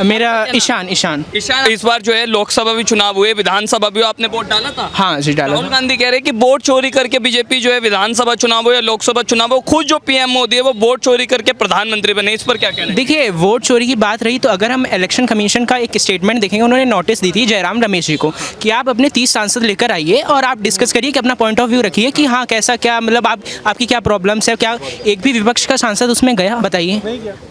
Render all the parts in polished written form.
मेरा ईशान। ईशान, इस बार जो है लोकसभा भी चुनाव हुए, विधानसभा भी, आपने वोट डाला था? हाँ जी, डाला राहुल था। गांधी कह रहे हैं कि वोट चोरी करके बीजेपी जो है विधानसभा चुनाव हो या लोकसभा चुनाव हो, खुद जो पीएम मोदी है वो वोट चोरी करके प्रधानमंत्री बने। इस पर क्या कहना है? देखिए, वोट चोरी की बात रही तो अगर हम इलेक्शन कमीशन का एक स्टेटमेंट देखेंगे, उन्होंने नोटिस दी थी जयराम रमेश जी को कि आप अपने 30 सांसद लेकर आइए और आप डिस्कस करिए कि अपना पॉइंट ऑफ व्यू रखिए कि हाँ कैसा क्या, मतलब आपकी क्या प्रॉब्लम्स है, क्या एक भी विपक्ष का सांसद उसमें गया? बताइए,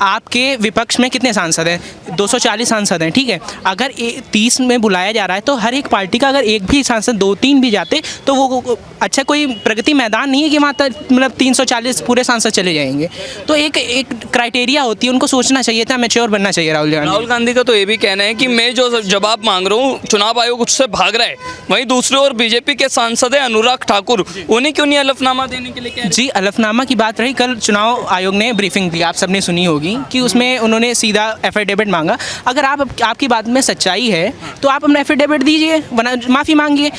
आपके विपक्ष में कितने सांसद हैं? 240 सांसद हैं, ठीक है। अगर 30 में बुलाया जा रहा है तो हर एक पार्टी का अगर एक भी सांसद 2-3 भी जाते तो वो अच्छा, कोई प्रगति मैदान नहीं है कि वहाँ तक मतलब 340 पूरे सांसद चले जाएंगे। तो एक क्राइटेरिया होती है, उनको सोचना चाहिए था, मैच्योर बनना चाहिए राहुल गांधी का तो ये भी कहना है कि मैं जो जवाब मांग रहा हूँ चुनाव आयोग उससे भाग रहा है। वहीं दूसरी ओर बीजेपी के सांसद है अनुराग ठाकुर, उन्हें क्यों नहीं हलफनामा देने के लिए कह रहे? जी, हलफनामा की बात रही, कल चुनाव आयोग ने ब्रीफिंग दी, आप सबने सुनी होगी कि उसमें उन्होंने सीधा एफिडेविट मांगा। अगर आपकी बात में सच्चाई है तो आप अपना एफिडेविट दीजिए, वरना माफ़ी मांगिए।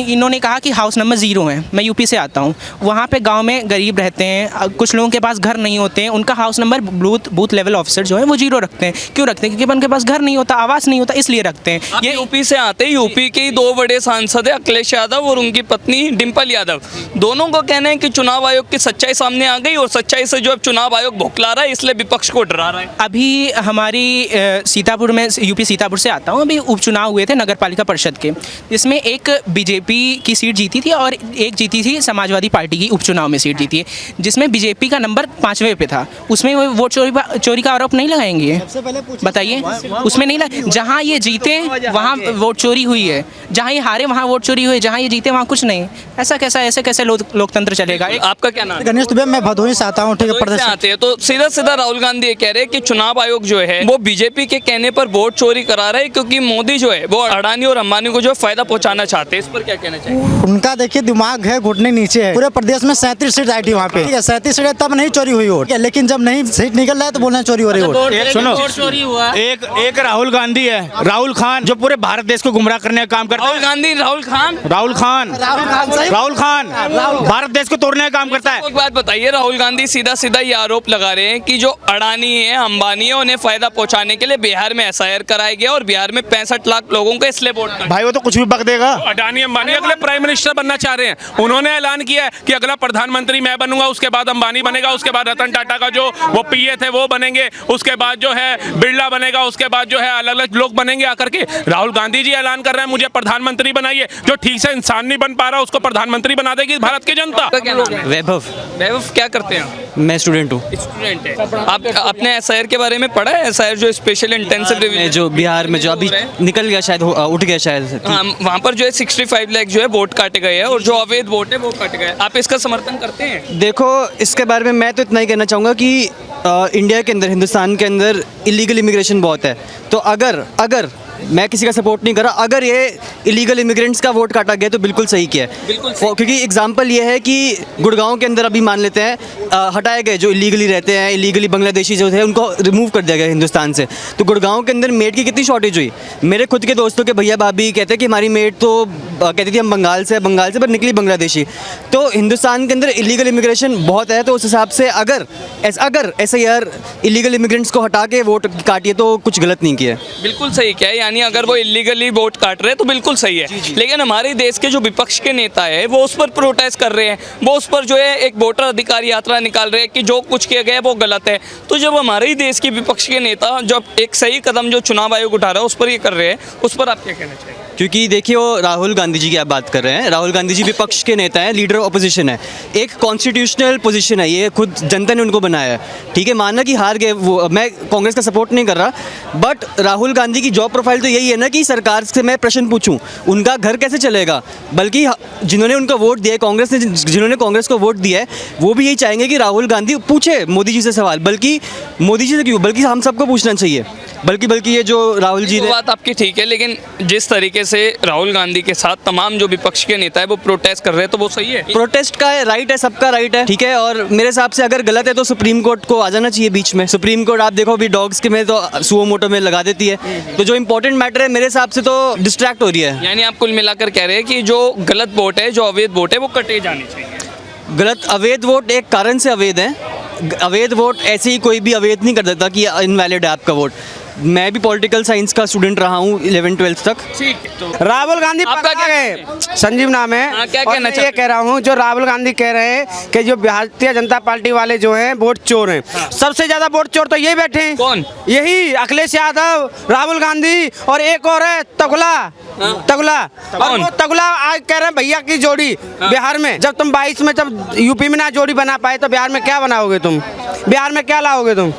इन्होंने कहा कि हाउस नंबर 0 है। मैं यूपी से आता हूँ, वहाँ पे गांव में गरीब रहते हैं, कुछ लोगों के पास घर नहीं होते हैं, उनका house number booth level officer जो है वो 0 रखते हैं। क्यों रखते हैं? क्योंकि उनके पास घर नहीं होता, आवास नहीं होता, इसलिए रखते हैं। ये यूपी से आते हैं, यूपी के ही 2 बड़े सांसद है, अखिलेश यादव और उनकी पत्नी डिम्पल यादव। दोनों का कहना है कि चुनाव आयोग की सच्चाई सामने आ गई और सच्चाई से जो अब चुनाव आयोग भुखला रहा है, इसलिए विपक्ष को डरा रहा है। अभी हमारी सीतापुर में, यूपी सीतापुर से आता हूँ, अभी उपचुनाव हुए थे नगर पालिका परिषद के, जिसमें एक बीजेपी की सीट जीती थी और एक जीती थी समाजवादी पार्टी की, उपचुनाव में सीट जीती है, जिसमें बीजेपी का नंबर 5वें पे था। उसमें वो वोट चोरी का आरोप नहीं लगाएंगे? बताइए, उसमें नहीं जहाँ ये जीते वहाँ वोट चोरी हुई है, जहाँ ये हारे वहाँ वोट चोरी हुई है, जहाँ ये जीते वहाँ कुछ नहीं। ऐसा कैसे लोकतंत्र चलेगा? आपका क्या नाम है? गणेश दुबे, मैं भदोही से आता हूँ, ठीक है। प्रदेश आते हैं तो सीधा राहुल गांधी ये कह रहे हैं कि चुनाव आयोग जो है वो बीजेपी के कहने पर वोट चोरी करा रहा है, क्योंकि मोदी जो है वो अडानी और अंबानी को जो फायदा पहुंचाना चाहते हैं। इस पर क्या कहना चाहिए? उनका देखिए दिमाग है घुटने नीचे है। पूरे प्रदेश में 37 सीट आई थी वहाँ पे, ठीक है। 37 सीट तब नहीं चोरी हुई वोट, लेकिन जब नहीं सीट निकल रहा है तो बोलना चोरी हो रही वोट। सुनो, एक राहुल गांधी है, राहुल खान, जो पूरे भारत देश को गुमराह करने का काम करता है। राहुल खान भारत देश को तोड़ने का काम करता है। एक बात बताइए, राहुल गांधी सीधा ये आरोप लगा रहे हैं कि जो अडानी है, अंबानी है, उन्हें फायदा पहुंचाने के लिए बिहार में SIR कराया गया और बिहार में 65 लाख लोगों को इसलिए वोट कर। भाई वो तो कुछ भी बक देगा। अडानी अंबानी अगले प्राइम मिनिस्टर बनना चाह रहे हैं। उन्होंने ऐलान किया है कि अगला प्रधानमंत्री मैं बनूंगा, उसके बाद अंबानी बनेगा, उसके बाद रतन टाटा का जो वो PA थे वो बनेंगे, उसके बाद जो है बिरला बनेगा, उसके बाद जो है अलग अलग लोग बनेंगे आकर के। राहुल गांधी जी ऐलान कर रहे हैं मुझे प्रधानमंत्री बनाइए। जो ठीक से इंसान नहीं बन पा रहा उसको प्रधानमंत्री बना देगी भारत की जनता। वैभव क्या करते हैं? मैं स्टूडेंट हूँ। स्टूडेंट है। आप अपने SIR के बारे में पढ़ा है? SIR जो स्पेशल इंटेंसिव रिवीजन जो बिहार में जो अभी निकल गया, शायद उठ गया शायद। हाँ, वहाँ पर जो है 65 लाख जो है वोट काटे गए हैं और जो अवैध वोट है वो काटे गए। आप इसका समर्थन करते हैं? देखो, इसके बारे में मैं तो इतना ही कहना चाहूँगा कि इंडिया के अंदर, हिंदुस्तान के अंदर इलीगल इमिग्रेशन बहुत है। तो अगर मैं किसी का सपोर्ट नहीं कर रहा, अगर ये इलीगल इमिग्रेंट्स का वोट काटा गया तो बिल्कुल सही किया है। क्योंकि एग्जांपल ये है कि गुड़गांव के अंदर अभी मान लेते हैं हटाए गए जो इलीगली रहते हैं, इलीगली बांग्लादेशी जो थे उनको रिमूव कर दिया गया हिंदुस्तान से। तो गुड़गांव के अंदर मेड की कितनी शॉर्टेज हुई। मेरे खुद के दोस्तों के भैया भाभी कहते हैं कि हमारी मेड तो कहती थी हम बंगाल से पर निकली बांग्लादेशी। तो हिंदुस्तान के अंदर इलीगल इमिग्रेशन बहुत है। तो उस हिसाब से अगर SIR इलीगल इमिग्रेंट्स को हटा के वोट काटिए तो कुछ गलत नहीं किया। बिल्कुल सही किया है, यानी अगर वो इलीगली वोट काट रहे हैं तो बिल्कुल सही है। लेकिन हमारे देश के जो विपक्ष के नेता है वो उस पर प्रोटेस्ट कर रहे हैं, वो उस पर जो है एक वोटर अधिकार यात्रा निकाल रहे हैं कि जो कुछ किया गया वो गलत है। तो जब हमारे ही देश के विपक्ष के नेता जब एक सही कदम जो चुनाव आयोग उठा रहा है उस पर ये कर रहे हैं, उस पर आप क्या कहना चाहिए? क्योंकि देखिए, वो राहुल गांधी जी की आप बात कर रहे हैं। राहुल गांधी जी विपक्ष के नेता हैं, लीडर ऑफ अपोजिशन है। एक कॉन्स्टिट्यूशनल पोजीशन है, ये खुद जनता ने उनको बनाया है। ठीक है, मानना कि हार गए वो, मैं कांग्रेस का सपोर्ट नहीं कर रहा, बट राहुल गांधी की जॉब प्रोफाइल तो यही है ना कि सरकार से मैं प्रश्न पूछूं, उनका घर कैसे चलेगा। बल्कि जिन्होंने उनको वोट दिया, कांग्रेस ने जिन्होंने कांग्रेस को वोट दिया है, वो भी यही चाहेंगे कि राहुल गांधी पूछे मोदी जी से सवाल। बल्कि मोदी जी से क्यों, बल्कि हम सबको पूछना चाहिए। बल्कि ये जो राहुल जी ने, बात आपकी ठीक है, लेकिन जिस तरीके से राहुल गांधी के साथ तमाम जो विपक्ष के नेता है वो प्रोटेस्ट कर रहे हैं तो वो सही है। प्रोटेस्ट का राइट है, सबका राइट है, ठीक है। और मेरे हिसाब से अगर गलत है तो सुप्रीम कोर्ट को आ जाना चाहिए बीच में। सुप्रीम कोर्ट आप देखो अभी डॉग्स के में तो सुओ मोटो में लगा देती है। तो जो इंपॉर्टेंट मैटर है मेरे हिसाब से तो डिस्ट्रैक्ट हो रही है। यानी आप कुल मिलाकर कह रहे हैं कि जो गलत वोट है, जो अवैध वोट है वो कटे जाने चाहिए। गलत अवैध वोट एक कारण से अवैध है। अवैध वोट ऐसे ही कोई भी अवैध नहीं कर देता कि इनवैलिड है आपका वोट। मैं भी पॉलिटिकल साइंस का स्टूडेंट रहा हूँ 11-12 तक। ठीक है, तो राहुल गांधी आपका पगला क्या गए। संजीव नाम है। हाँ, क्या और कहना मैं चाहते ये कह रहा हूँ, जो राहुल गांधी कह रहे हैं कि जो भारतीय जनता पार्टी वाले जो हैं वोट चोर हैं, सबसे ज्यादा वोट चोर तो ये बैठे हैं। कौन? यही अखिलेश यादव, राहुल गांधी और एक और है तगला। तगला और कौन? वो तगला आज कह रहे हैं भैया की जोड़ी बिहार में। जब तुम 22 में जब यूपी में ना जोड़ी बना पाए तो बिहार में क्या बनाओगे तुम? बिहार में क्या लाओगे तुम?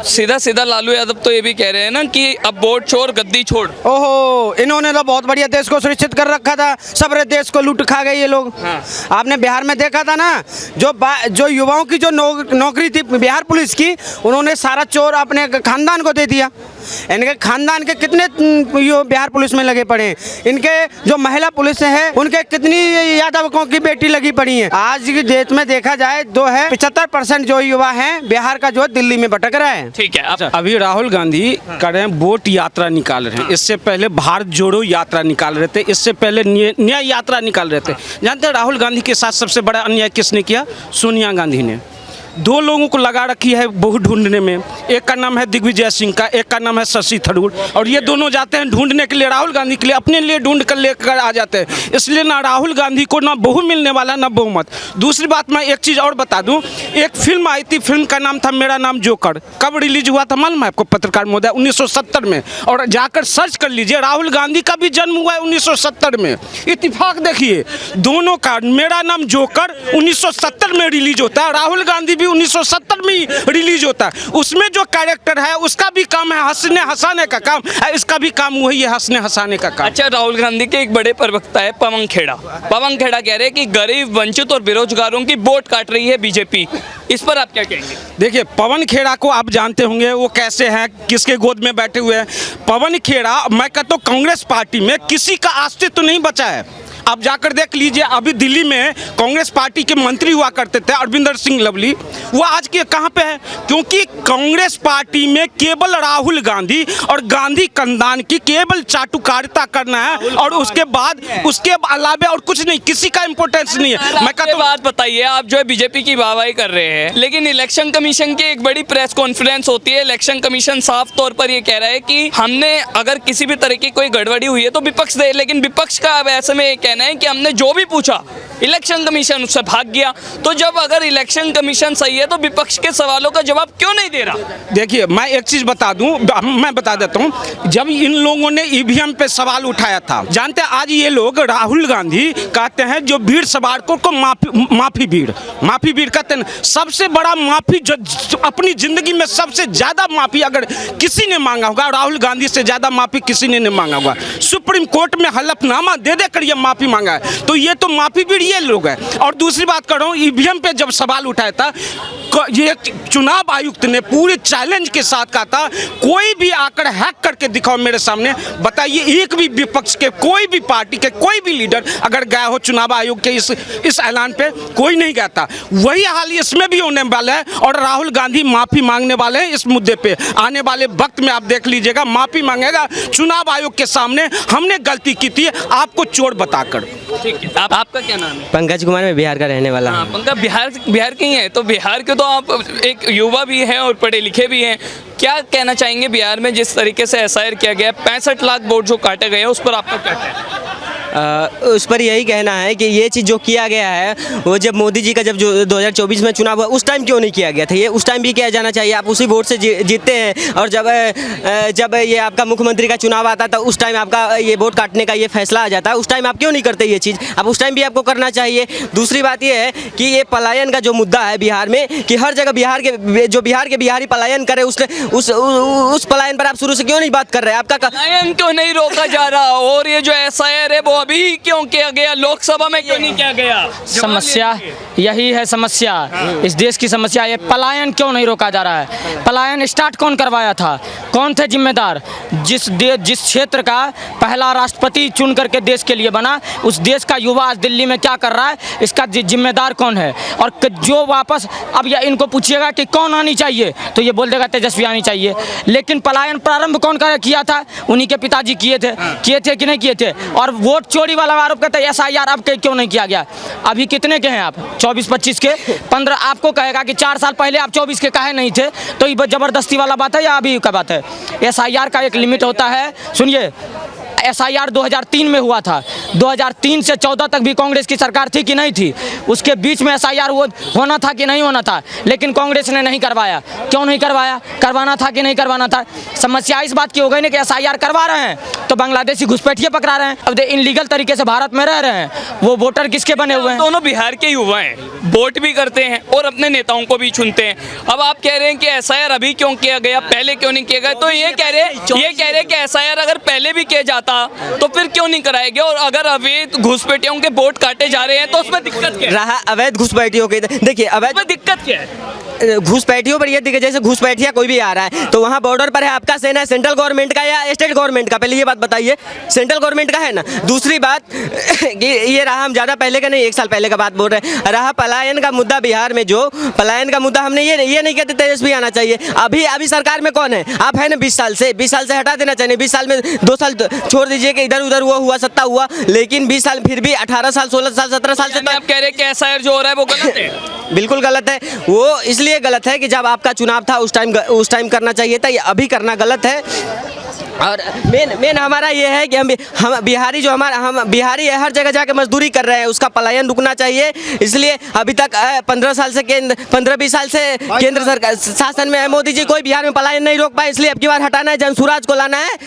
सीधा सीधा लालू यादव तो ये भी कह रहे हैं ना कि अब वोट छोड़ गद्दी छोड़। ओहो, इन्होंने तो बहुत बढ़िया देश को सुरक्षित कर रखा था, सबरे देश को लूट खा गए ये लोग। आपने बिहार में देखा था ना, जो युवाओं की जो नौकरी थी बिहार पुलिस की, उन्होंने सारा चोर अपने खानदान को दे दिया। इनके खानदान के कितने बिहार पुलिस में लगे पड़े हैं। इनके जो महिला पुलिस है उनके कितनी यादवों की बेटी लगी पड़ी है। आज की डेट में देखा जाए तो है 75% जो युवा हैं बिहार का जो दिल्ली में भटक रहा है। ठीक है, अब अभी राहुल गांधी कर रहे हैं वोट यात्रा निकाल रहे हैं। इससे पहले भारत जोड़ो यात्रा निकाल रहे थे, इससे पहले न्याय यात्रा निकाल रहे थे। जानते हैं राहुल गांधी के साथ सबसे बड़ा अन्याय किसने किया? सोनिया गांधी ने। दो लोगों को लगा रखी है बहु ढूंढने में, एक का नाम है दिग्विजय सिंह का, एक का नाम है शशि थरूर, और ये दोनों जाते हैं ढूंढने के लिए राहुल गांधी के लिए, अपने लिए ढूंढ कर लेकर आ जाते हैं। इसलिए ना राहुल गांधी को ना बहु मिलने वाला ना बहुमत। दूसरी बात मैं एक चीज़ और बता दूं, एक फिल्म आई थी, फिल्म का नाम था मेरा नाम जोकर। कब रिलीज हुआ था मालूम है आपको पत्रकार महोदय? 1970 में। और जाकर सर्च कर लीजिए, राहुल गांधी का भी जन्म हुआ है 1970 में। इत्तेफाक देखिए, दोनों का मेरा नाम जोकर 1970 में रिलीज होता है, राहुल गांधी 1970 में रिलीज होता है। उसमें जो कैरेक्टर है उसका भी काम है हंसने हंसाने का काम, इसका भी काम वही है हंसने हंसाने का काम। अच्छा, राहुल गांधी के एक बड़े प्रवक्ता है पवन खेड़ा। पवन खेड़ा कह रहे हैं कि गरीब, वंचित और बेरोजगारों की वोट काट रही है बीजेपी। इस पर आप क्या कहेंगे? देखिए, पवन खेड़ा को आप जानते होंगे वो कैसे हैं, किसके गोद में बैठे हुए हैं। पवन खेड़ा, मैं कहता हूँ कांग्रेस पार्टी में किसी का अस्तित्व नहीं बचा है। आप जाकर देख लीजिए, अभी दिल्ली में कांग्रेस पार्टी के मंत्री हुआ करते थे अरविंदर सिंह लवली, वो आज के कहाँ पे है? क्योंकि कांग्रेस पार्टी में केवल राहुल गांधी और गांधी खानदान की केवल चाटुकारिता करना है, और उसके बाद उसके अलावा और कुछ नहीं, किसी का इंपॉर्टेंस नहीं है। मैं कहता हूँ, बात बताइए, आप जो है बीजेपी की वाहवाही कर रहे हैं, लेकिन इलेक्शन कमीशन की एक बड़ी प्रेस कॉन्फ्रेंस होती है। इलेक्शन कमीशन साफ तौर पर ये कह रहा है कि हमने अगर किसी भी तरह की कोई गड़बड़ी हुई है तो विपक्ष दे, लेकिन विपक्ष का अब ऐसे में कहना है कि हमने जो भी पूछा इलेक्शन कमीशन उससे भाग गया। तो जब अगर इलेक्शन कमीशन सही है तो विपक्ष के सवालों का जवाब क्यों नहीं दे रहा? देखिए, मैं एक चीज बता दूं, मैं बता देता हूं, जब इन लोगों ने ईवीएम पे सवाल उठाया था, जानते हैं आज ये लोग राहुल गांधी कहते हैं जो भीड़ सवारकों को माफी भीड़ कहते हैं। सबसे बड़ा माफी जो अपनी जिंदगी में सबसे ज्यादा माफी अगर किसी ने मांगा होगा, राहुल गांधी से ज्यादा माफी किसी ने नहीं मांगा होगा। सुप्रीम कोर्ट में हलफनामा दे देकर ये माफी मांगा है, तो ये तो माफी भीड़ ये लोग हैं। और दूसरी बात कर रहा हूँ, ईवीएम पे जब सवाल उठाया था, ये चुनाव आयुक्त ने पूरे चैलेंज के साथ कहा था, कोई भी आकर हैक करके दिखाओ मेरे सामने, बताइए एक भी विपक्ष के कोई भी पार्टी के कोई भी लीडर अगर गया हो चुनाव आयोग के इस ऐलान पे, कोई नहीं गया था। वही हाल इसमें भी होने वाला है, और राहुल गांधी माफी मांगने वाले हैं इस मुद्दे पे। आने वाले वक्त में आप देख लीजिएगा, माफी मांगेगा चुनाव आयोग के सामने, हमने गलती की थी आपको चोर बताकर। ठीक है, आपका क्या नाम है? पंकज कुमार, मैं बिहार का रहने वाला हूँ। पंकज, बिहार के ही हैं, तो बिहार के तो आप एक युवा भी हैं और पढ़े लिखे भी हैं। क्या कहना चाहेंगे बिहार में जिस तरीके से एसआईआर किया गया, 65 लाख वोट जो काटे गए हैं, उस पर आपका क्या कहना है? उस पर यही कहना है कि ये चीज़ जो किया गया है, वो जब मोदी जी का जब जो 2024 में चुनाव हुआ उस टाइम क्यों नहीं किया गया था? ये उस टाइम भी किया जाना चाहिए। आप उसी वोट से जीतते हैं, और जब ये आपका मुख्यमंत्री का चुनाव आता था उस टाइम आपका ये वोट काटने का ये फैसला आ जाता है, उस टाइम आप क्यों नहीं करते ये चीज़? अब उस टाइम भी आपको करना चाहिए। दूसरी बात ये है कि ये पलायन का जो मुद्दा है बिहार में, कि हर जगह बिहार के बिहारी पलायन करे, उस पलायन पर आप शुरू से क्यों नहीं बात कर रहे हैं? आपका पलायन क्यों नहीं रोका जा रहा? और ये जो एसआईआर है वो अभी क्यों किया गया, लोकसभा में क्यों नहीं किया गया? समस्या यही है, समस्या इस देश की समस्या ये पलायन क्यों नहीं रोका जा रहा है। पलायन स्टार्ट कौन करवाया था, कौन थे जिम्मेदार? जिस क्षेत्र का पहला राष्ट्रपति चुन करके देश के लिए बना, उस देश का युवा आज दिल्ली में क्या कर रहा है, इसका जिम्मेदार कौन है? और जो वापस अब या इनको पूछिएगा कि कौन आनी चाहिए तो ये बोल देगा तेजस्वी आनी चाहिए। लेकिन पलायन प्रारंभ कौन किया था? उन्हीं के पिताजी किए थे कि नहीं किए थे? और वोट चोरी वाला आरोप करते हैं SIR अब क्यों नहीं किया गया? अभी कितने के हैं आप? 24-25 के, 15 आपको कहेगा कि 4 साल पहले आप 24 के काहे नहीं थे, तो ये ज़बरदस्ती वाला बात है या अभी का बात है? SIR का एक लिमिट होता है। सुनिए, SIR 2003 में हुआ था, 2003 से 14 तक भी कांग्रेस की सरकार थी कि नहीं थी? उसके बीच में SIR होना था कि नहीं होना था? लेकिन कांग्रेस ने नहीं करवाया। क्यों नहीं करवाया? करवाना था कि नहीं करवाना था? समस्या इस बात की हो गई ना कि SIR करवा रहे हैं तो बांग्लादेशी घुसपैठिए पकड़ा रहे हैं। अब इनलीगल तरीके से भारत में रह रहे हैं, वो वोटर किसके बने हुए हैं? दोनों बिहार के युवा हैं, वोट भी करते हैं और अपने नेताओं को भी चुनते हैं। अब आप कह रहे हैं कि SIR अभी क्यों किया गया, पहले क्यों नहीं किया गया? तो ये कह रहे कि SIR अगर पहले भी किया जाता तो फिर क्यों नहीं कराया गया? और अगर अवैध घुसपैठियों के वोट काटे जा रहे हैं तो उसमें दिक्कत क्या है? रहा अवैध घुसपैठियों के, देखिए अवैध उसमें दिक्कत क्या है? घुसपैठियों पर ये दिखे, जैसे घुसपैठिया कोई भी आ रहा है तो वहाँ बॉर्डर पर है आपका सेना, सेंट्रल गवर्नमेंट का या स्टेट गवर्नमेंट का? पहले ये बात बताइए, सेंट्रल गवर्नमेंट का है ना। दूसरी बात कि ये रहा, हम ज़्यादा पहले का नहीं, 1 साल पहले का बात बोल रहे हैं, रहा पलायन का मुद्दा बिहार में, जो पलायन का मुद्दा, हमने ये नहीं कहते तेजस्वी आना चाहिए। अभी सरकार में कौन है? आप है ना 20 साल से हटा देना चाहिए। 20 साल में 2 साल छोड़ दीजिए कि इधर उधर हुआ सत्ता हुआ, लेकिन 20 साल फिर भी 18 साल 16 साल 17 साल से आप कह रहे हैं कि SIR जो हो रहा है वो गलत है? बिल्कुल गलत है। वो इसलिए गलत है कि जब आपका चुनाव था उस टाइम करना चाहिए था, ये अभी करना गलत है। और मेन हमारा ये है कि हम बिहारी हम बिहारी हर जगह जाके मजदूरी कर रहे हैं, उसका पलायन रुकना चाहिए। इसलिए अभी तक 15-20 साल से केंद्र सरकार शासन में है, मोदी जी कोई बिहार में पलायन नहीं रोक पाए, इसलिए अब की बार हटाना है, जनसुराज को लाना है।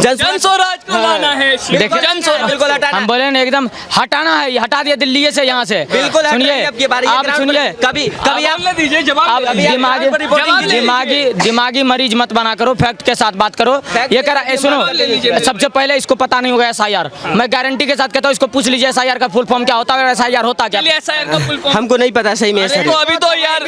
जनसुराज को लाना है, बिल्कुल हटाना। हम बोले ना एकदम हटाना है, हटा दिया दिल्ली से यहाँ से। बिल्कुल सुनिए, आप सुनिए, कभी आप दीजिए जवाब। दिमागी मरीज मत बना करो, फैक्ट के साथ बात करो। ये कह रहा, सुनो, सबसे पहले इसको पता नहीं होगा SIR, मैं गारंटी के साथ कहता हूँ, इसको पूछ लीजिए SIR का फुल फॉर्म क्या होता है, SIR होता क्या? SIR का फुल फॉर्म हमको नहीं पता सही में। तो अभी तो यार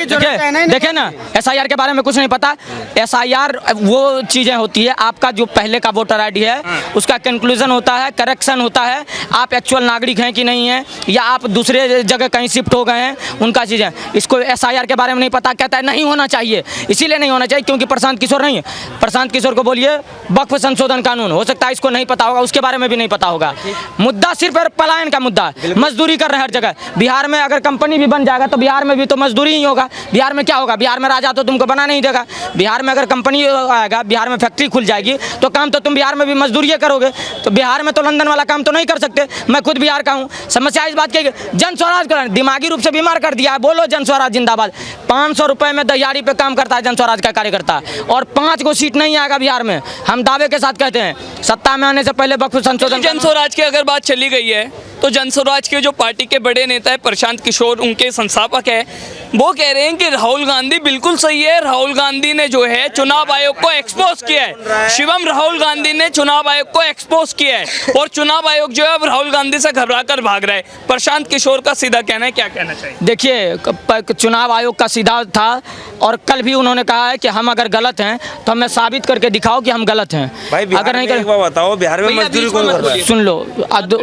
देखे ना, SIR के बारे में कुछ नहीं पता। SIR वो चीजें होती है, आपका जो पहले का वोटर ID है उसका कंक्लूजन होता है, करेक्शन होता है, आप एक्चुअल नागरिक हैं कि नहीं है, या आप दूसरे जगह कहीं शिफ्ट हो गए हैं, उनका चीजें। इसको SIR के बारे में नहीं पता, कहता है नहीं होना चाहिए। इसीलिए नहीं होना चाहिए क्योंकि प्रशांत किशोर नहीं है। प्रशांत किशोर को बोलिए वक्फ संशोधन कानून, हो सकता है इसको नहीं पता होगा, उसके बारे में भी नहीं पता होगा। मुद्दा सिर्फ पलायन का मुद्दा, मजदूरी कर रहे हैं हर जगह। बिहार में अगर कंपनी भी बन जाएगा तो बिहार में भी तो मजदूरी ही होगा। बिहार में क्या होगा? बिहार में राजा तो तुमको बना नहीं देगा। बिहार में अगर कंपनी आएगा, बिहार में फैक्ट्री खुल जाएगी तो काम तो तुम बिहार में भी मजदूरी करोगे। तो बिहार में तो लंदन वाला काम तो नहीं कर सकते। मैं खुद बिहार का हूँ। समस्या इस बात की, जन स्वराज को दिमागी रूप से बीमार कर दिया है। बोलो जन स्वराज जिंदाबाद। 500 रुपए में दहियारी पे काम करता है जन स्वराज का कार्यकर्ता, और 5 को सीट नहीं आएगा बिहार में। हम दावे के साथ कहते हैं, सत्ता में आने से पहले वक्फ संशोधन। जन स्वराज की अगर बात चली गई है तो जन स्वराज के जो पार्टी के बड़े नेता है प्रशांत किशोर, उनके संस्थापक है, वो कह रहे हैं कि राहुल गांधी बिल्कुल सही है। राहुल गांधी ने जो है चुनाव आयोग को एक्सपोज किया है। शिवम, राहुल गांधी ने चुनाव आयोग को एक्सपोज किया है और चुनाव आयोग जो है अब राहुल गांधी से घबरा कर भाग रहा है। प्रशांत किशोर का सीधा कहना है, क्या कहना चाहिए? देखिए, चुनाव आयोग का सीधा था और कल भी उन्होंने कहा है कि हम अगर गलत हैं तो हमें साबित करके दिखाओ कि हम गलत हैं। अगर नहीं कर बताओ बिहार में मजदूरी कौन कर रहा है? सुन लो,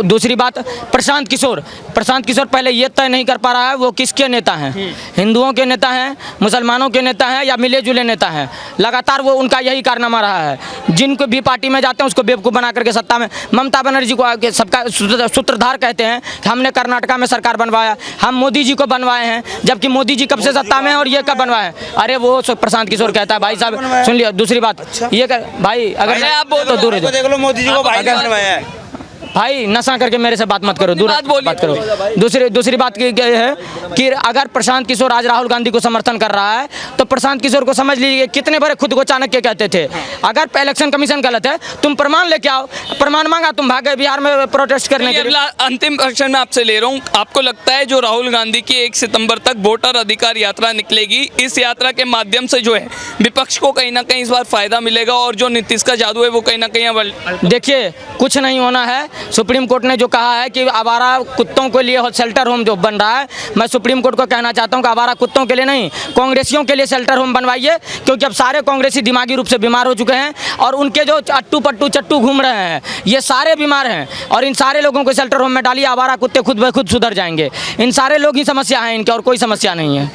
दूसरी बात, प्रशांत किशोर पहले ये तय नहीं कर पा रहा है वो किसके नेता हैं, हिंदुओं के नेता हैं, मुसलमानों के नेता हैं या मिले जुले नेता हैं। लगातार वो उनका यही कारनामा रहा है। जिनको भी पार्टी में जाते हैं उसको बेवकूफ़ बना करके सत्ता में, ममता बनर्जी को सबका सूत्रधार कहते हैं कि हमने कर्नाटका में सरकार बनवाया, हम मोदी जी को बनवाए हैं, जबकि मोदी जी कब से सत्ता में है और ये कब बनवाए? अरे वो प्रशांत किशोर कहता है। भाई साहब सुन लिया। दूसरी बात ये कर भाई, अगर आप बोलो तो दूर देख लो, मोदी जी को भाई ने बनवाया है। भाई नशा करके मेरे से बात मत करो, दूर बात करो। दूसरी बात ये है कि अगर प्रशांत किशोर आज राहुल गांधी को समर्थन कर रहा है तो प्रशांत किशोर को समझ लीजिए कितने बड़े खुद को चाणक्य कहते थे। अगर इलेक्शन कमीशन गलत है, तुम प्रमाण लेके आओ। प्रमाण मांगा, तुम भागे बिहार में प्रोटेस्ट करने के लिए। अंतिम क्वेश्चन मैं आपसे ले रहा हूँ, आपको लगता है जो राहुल गांधी की 1 सितंबर तक वोटर अधिकार यात्रा निकलेगी, इस यात्रा के माध्यम से जो है विपक्ष को कहीं ना कहीं इस बार फायदा मिलेगा और जो नीतीश का जादू है वो कहीं ना कहीं? देखिए, कुछ नहीं होना है। सुप्रीम कोर्ट ने जो कहा है कि आवारा कुत्तों के लिए शेल्टर होम जो बन रहा है, मैं सुप्रीम कोर्ट को कहना चाहता हूं कि आवारा कुत्तों के लिए नहीं, कांग्रेसियों के लिए शेल्टर होम बनवाइए, क्योंकि अब सारे कांग्रेसी दिमागी रूप से बीमार हो चुके हैं और उनके जो अट्टू पट्टू चट्टू घूम रहे हैं ये सारे बीमार हैं और इन सारे लोगों को शेल्टर होम में डालिए। आवारा कुत्ते खुद ब खुद सुधर जाएंगे। इन सारे लोग ही समस्या है इनके, और कोई समस्या नहीं है।